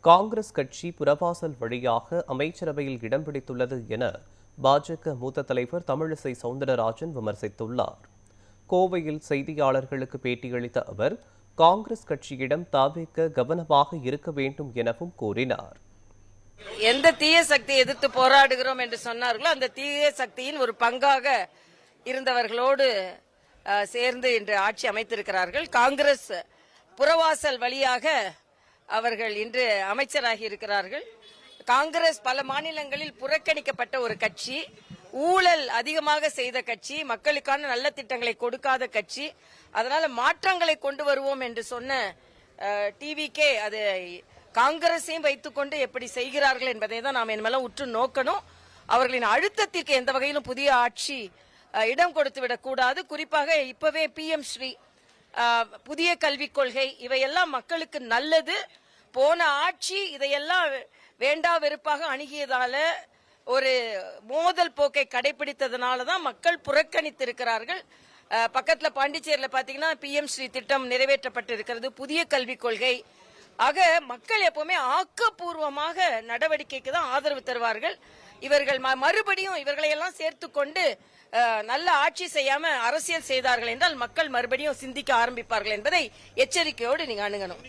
காங்கிரஸ் கட்சி புறவாசல் வழியாக அமைச்சரவையில் இடம் பிடித்துள்ளது என பாஜக மூத்த தலைவர் தமிழிசை சவுந்தரராஜன் விமர்சித்துள்ளார். கோவையில் செய்தியாளர்களுக்கு பேட்டியளித்த அவர், காங்கிரஸ் கட்சியிடம் தாவேக கவனமாக இருக்க வேண்டும் எனவும் கூறினார். எந்த தீய சக்தியை எதிர்த்து போராடுகிறோம் என்று சொன்னார்களோ அந்த தீய சக்தியின் ஒரு பங்காக இருந்தவர்களோடு சேர்ந்து இன்று ஆட்சி அமைத்திருக்கிறார்கள். காங்கிரஸ் புறவாசல் வழியாக அவர்கள் இன்று அமைச்சராகி இருக்கிறார்கள். காங்கிரஸ் பல மாநிலங்களில் புறக்கணிக்கப்பட்ட ஒரு கட்சி, ஊழல் அதிகமாக செய்த கட்சி, மக்களுக்கான நல்ல திட்டங்களை கொடுக்காத கட்சி. அதனால மாற்றங்களை கொண்டு வருவோம் என்று சொன்ன டிவிகே அது காங்கிரஸையும் வைத்துக்கொண்டு எப்படி செய்கிறார்கள் என்பதை தான் நாம் இனிமேல் உற்று நோக்கணும். அவர்களின் அழுத்தத்திற்கு எந்த வகையிலும் புதிய ஆட்சி இடம் கொடுத்து விடக்கூடாது. குறிப்பாக இப்பவே PM ஸ்ரீ, புதிய கல்விக் கொள்கை, இவையெல்லாம் மக்களுக்கு நல்லது. போன ஆட்சி இதையெல்லாம் வேண்டா வெறுப்பாக அணுகியதால, ஒரு மோதல் போக்கை கடைபிடித்ததுனால தான் மக்கள் புறக்கணித்திருக்கிறார்கள். பக்கத்துல பாண்டிச்சேரியில பாத்தீங்கன்னா PM ஸ்ரீ திட்டம் நிறைவேற்றப்பட்டு இருக்கிறது, புதிய கல்விக் கொள்கை. ஆக மக்கள் எப்பவுமே ஆக்கப்பூர்வமாக நடவடிக்கைக்கு தான் ஆதரவு தருவார்கள். இவர்கள் மறுபடியும் இவர்களை எல்லாம் சேர்த்து கொண்டு நல்ல ஆட்சி செய்யாம அரசியல் செய்தார்கள் என்றால் மக்கள் மறுபடியும் சிந்திக்க ஆரம்பிப்பார்கள் என்பதை எச்சரிக்கையோடு நீங்க அணுகணும்.